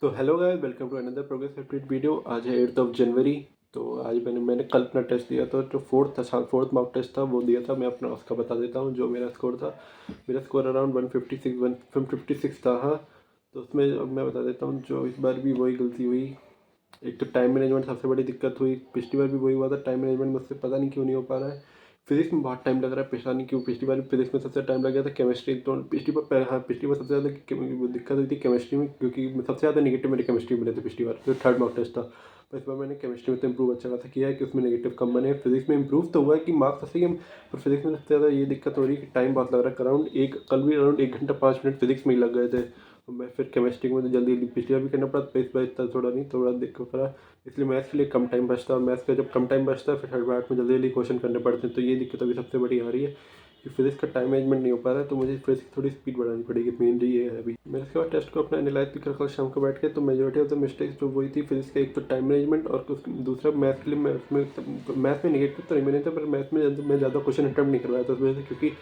तो hello guys, welcome to another progress update video. आज है 8 जनवरी। तो आज मैंने कल अपना टेस्ट दिया था, जो फोर्थ मॉक टेस्ट था वो दिया था। मैं अपना उसका बता देता हूँ जो मेरा स्कोर था। मेरा स्कोर अराउंड 156 था। हाँ, तो उसमें अब मैं बता देता हूँ, जो इस बार भी वही गलती हुई। एक तो टाइम मैनेजमेंट सबसे बड़ी दिक्कत हुई। पिछली बार भी वही हुआ था, टाइम मैनेजमेंट मुझसे पता नहीं क्यों नहीं हो पा रहा है। फिजिक्स में बहुत टाइम लग रहा है, पता नहीं क्यों। पिछली बार फिजिक्स में सबसे टाइम लग गया था। केमिस्ट्री तो पिछली बार सबसे ज़्यादा दिक्कत हुई थी केमिस्ट्री में, क्योंकि सबसे ज़्यादा नेगेटिव मेरे केमिस्ट्री में मिले थे पिछली बार, जो थर्ड मॉक टेस्ट था। पर इस बार मैंने केमिस्ट्री में तो इंप्रूव अच्छा खासा किया है कि उसमें नेगेटिव कम बने। फिजिक्स में इंप्रूव तो हुआ है कि मार्क्स तो सही है, पर फिजिक्स में सबसे ज़्यादा ये दिक्कत हो रही है कि टाइम बहुत लग रहा है। कल भी अराउंड 1 घंटा 5 मिनट फिजिक्स में ही लग गए थे। और मैं फिर केमिस्ट्री में तो जल्दी पिछली बार भी करना पड़ा, तो इस बार इतना थोड़ा नहीं, थोड़ा दिक्कत पड़ा। इसलिए मैथ्स के लिए कम टाइम बचता है, और मैथ्स का जब कम टाइम बचता है फिर हर बार में जल्दी जल्दी क्वेश्चन करने पड़ते हैं। तो ये दिक्कत अभी सबसे बड़ी आ रही है कि फिजिक्स का टाइम मैनेजमेंट नहीं हो पा रहा है। तो मुझे फिजिक्स थोड़ी स्पीड बढ़ानी पड़ेगी, मेनली ये है अभी। मैंने इसके बाद टेस्ट को अपना एनालाइज भी कल शाम को बैठ के, तो मेजोरिटी ऑफ द मिस्टेक्स जो वही थी फिजिक्स का, एक तो टाइम मैनेजमेंट और दूसरा मैथ्स के लिए। मैथ्स में निगेटिव तो नहीं बने थे, पर मैथ्स में मैं ज़्यादा क्वेश्चन अटैम्प्ट नहीं करवाया था उस वजह से, क्योंकि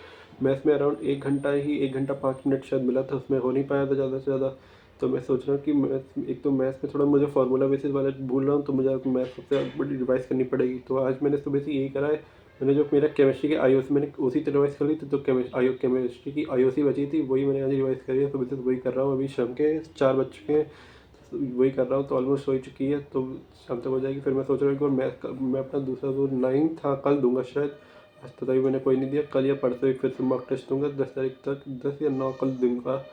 मैथ्स में अराउंड 1 घंटा 5 मिनट शायद मिला था, उसमें हो नहीं पाया था ज़्यादा से ज़्यादा। तो मैं सोच रहा हूँ कि एक तो मैथ्स में थोड़ा मुझे फार्मूला बेसिस वाला भूल रहा हूँ, तो मुझे मैथ्स सबसे बड़ी रिवाइज़ करनी पड़ेगी। तो आज मैंने सुबह से यही करा है। मैंने जो मेरा केमिस्ट्री के आईओसी मैंने उसी तरह रिवाइज़ कर ली थी, तो केमिस्ट्री की आईओसी बची थी, वही मैंने आज रिवाइज़ करी है। सुबह से वही कर रहा हूँ। अभी शाम के 4 बज चुके हैं, तो वही कर रहा हूँ। तो ऑलमोस्ट हो ही चुकी है, तो शाम तक हो जाएगी। फिर मैं सोच रहा हूँ कि मैं अपना दूसरा जो 9 था कल दूंगा शायद। आज तो तभी मैंने कोई नहीं दिया, कल या परसों एक फिर से मॉक टेस्ट दूंगा 10 तारीख तक, 10 या 9 कल दूंगा।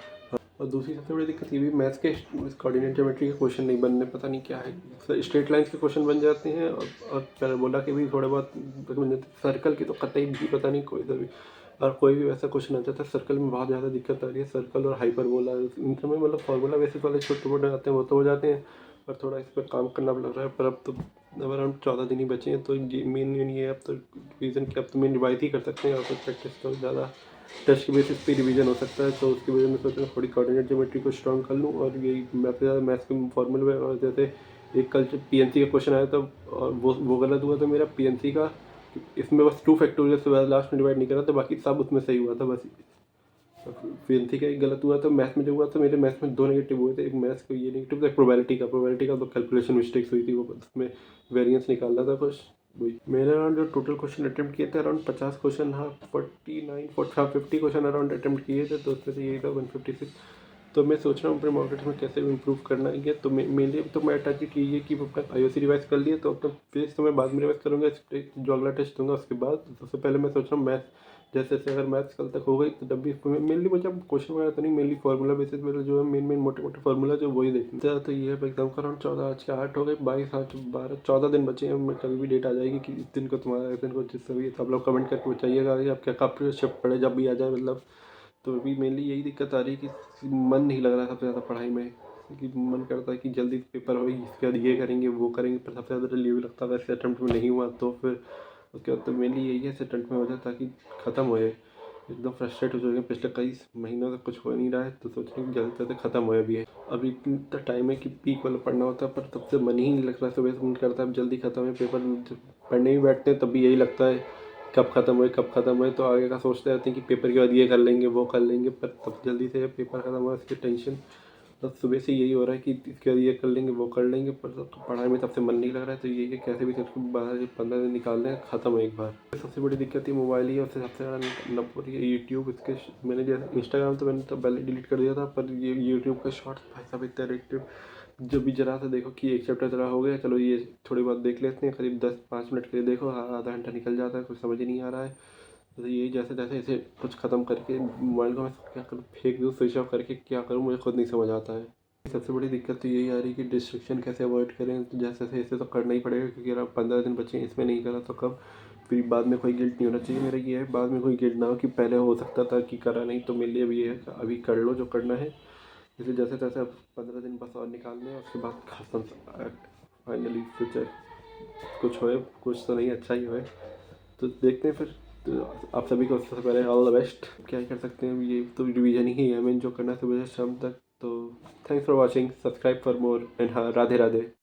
और दूसरी सबसे बड़ी दिक्कत ये भी, मैथ्स के कोऑर्डिनेट ज्योमेट्री के क्वेश्चन नहीं बनने, पता नहीं क्या है। स्ट्रेट लाइन्स के क्वेश्चन बन जाते हैं, और पैराबोला के भी थोड़े बहुत बन जाते हैं। सर्कल की तो कतई भी पता नहीं कोई सा भी, और कोई भी वैसा क्वेश्चन आ जाता है। सर्कल में बहुत ज़्यादा दिक्कत आ रही है। सर्कल और हाइपरबोला, इन सब में मतलब फार्मूला बेसिस वाले छोटे मोटे आते हैं, वो तो हो जाते हैं, पर थोड़ा इस पर काम करना लग रहा है। पर अब तो अब अराउंड 14 दिन ही बचे हैं, तो मेन ये अब तो रिवीजन की, अब तो मेन रिवाइज ही कर सकते हैं, और तो प्रैक्टिस तो ज़्यादा टेस्ट के बेसिस पे रिवीजन हो सकता है। तो उसकी वजह में सोच रहा हूँ थोड़ी कोऑर्डिनेट ज्योमेट्री को स्ट्रॉन्ग कर लूँ, और यही मैथ्स के फॉर्मूले में। और जैसे एक कल पीएनसी का क्वेश्चन आया था, और वो गलत हुआ था मेरा पीएनसी का। इसमें बस 2 फैक्टोरियल से लास्ट में डिवाइड नहीं करा था, बाकी सब उसमें सही हुआ था। बस पीएनसी का एक गलत हुआ था। मैथ्स में जो हुआ था, मेरे मैथ्स में 2 नेगेटिव हुए थे। एक मैथ्स को ये नेगेटिव था, एक प्रोबेबिलिटी का तो कैलकुलेशन मिस्टेक्स हुई थी, वो उसमें वेरिएंस निकालना था कुछ, वही। मैंने अराउंड जो टोटल क्वेश्चन अटेम्प्ट किए थे अराउंड 50 क्वेश्चन, हाँ 50 क्वेश्चन अराउंड अटेम्प्ट किए थे, तो उसमें से यही था 156। तो मैं सोच रहा हूँ अपने मॉक टेस्ट में कैसे इम्प्रूव करना है। तो मेनली तो मैं टारगेट ये कि अपना आईओसी रिवाइज कर लिया, तो अपना फिजिक्स तो मैं बाद में रिवाइज करूँगा। जो अगला टेस्ट दूंगा उसके बाद। सबसे पहले मैं सोच रहा हूँ मैथ्स, जैसे जैसे अगर मैथ्स कल तक हो गई तो तब भी मेनली मुझे अब क्वेश्चन वगैरह तो नहीं, मेनली फार्मूला बेसिस वाले जो है मेन मोटे मोटे फार्मूला जो वही देखना है। तो ये है एग्जाम का अराउंड 14, आज के 8 हो गए, 22, 8, 12, 14 दिन बचे हैं। मैं कभी भी डेट आ जाएगी कि इस दिन को तुम्हारा, इस दिन को जिससे भी, तो आप लोग कमेंट करके बताइएगा आप क्या कब शिफ्ट पड़े, जब भी आ जाए मतलब। तो अभी मेनली यही दिक्कत आ रही है कि मन नहीं लग रहा सबसे ज़्यादा पढ़ाई में, कि मन करता है कि जल्दी पेपर हो, इसके बाद ये करेंगे वो करेंगे, पर सबसे ज़्यादा रिलीव लगता है वैसे अटैम्प्ट में नहीं हुआ तो फिर उसके बाद। तो मेनली यही है, इस अटैम्प्ट में हो जाए ताकि ख़त्म हो जाए। एकदम फ्रस्ट्रेट हो चुके हैं, पिछले कई महीनों से कुछ हो नहीं रहा है, तो सोच रहे हैं कि जल्द से जल्द ख़त्म हो भी है। अभी इतना टाइम है कि पीक वाला पढ़ना होता है, पर तब से मन ही नहीं लग रहा। सुबह से मन करता है अब जल्दी ख़त्म है पेपर। जब पढ़ने भी बैठते हैं तब भी यही लगता है कब ख़त्म हुए, कब ख़त्म हुए। तो आगे का सोचते रहते हैं कि पेपर के बाद ये कर लेंगे वो कर लेंगे, पर तब जल्दी से पेपर ख़त्म हुआ इसकी टेंशन। बस सुबह से यही हो रहा है कि इसके बाद ये कर लेंगे वो कर लेंगे, पर पढ़ाई में तब से मन नहीं लग रहा है। तो यही है कैसे भी करके 12 से 15 दिन निकालने हैं, ख़त्म हो एक बार। सबसे बड़ी दिक्कत ही मोबाइल ही है, उससे सबसे ज़्यादा नप हो रही है यूट्यूब। इसके मैंने जैसे इंस्टाग्राम तो मैंने तो पहले डिलीट कर दिया था, पर ये यूट्यूब का शॉर्ट्स भाई साहब इतना एडिक्टिव। जब भी जरा सा देखो कि एक चैप्टर चला हो गया, चलो ये थोड़ी बहुत देख लेते हैं, करीब 10-5 मिनट के लिए देखो, आधा घंटा निकल जाता है, कुछ समझ ही नहीं आ रहा है। तो यही जैसे तैसे इसे कुछ ख़त्म करके मोबाइल को मैं क्या करूँ, फेंक दूँ, स्विच ऑफ करके क्या करूँ, मुझे खुद नहीं समझ आता है। सबसे बड़ी दिक्कत तो यही आ रही है कि डिस्ट्रैक्शन कैसे अवॉइड करें। तो जैसे तैसे इसे तो करना ही पड़ेगा, क्योंकि अगर 15 दिन बचे हैं, इसमें नहीं करा तो कब, फिर बाद में कोई गिल्ट नहीं होना चाहिए। मेरा ये है बाद में कोई गिल्ट ना हो कि पहले हो सकता था कि करा नहीं। तो मेरे लिए अभी ये है कि अभी कर लो जो करना है, इसे जैसे तैसे अब 15 दिन बस और निकालने हैं, उसके बाद खत्म। फाइनली फ्यूचर कुछ होए, कुछ तो नहीं अच्छा ही होए, तो देखते हैं फिर। तो आप सभी को सबसे पहले ऑल द बेस्ट। क्या ही कर सकते हैं, ये तो रिवीजन ही है, हमें जो करना है सुबह से शाम तक। तो thanks for watching, subscribe for more, and हाँ, राधे राधे।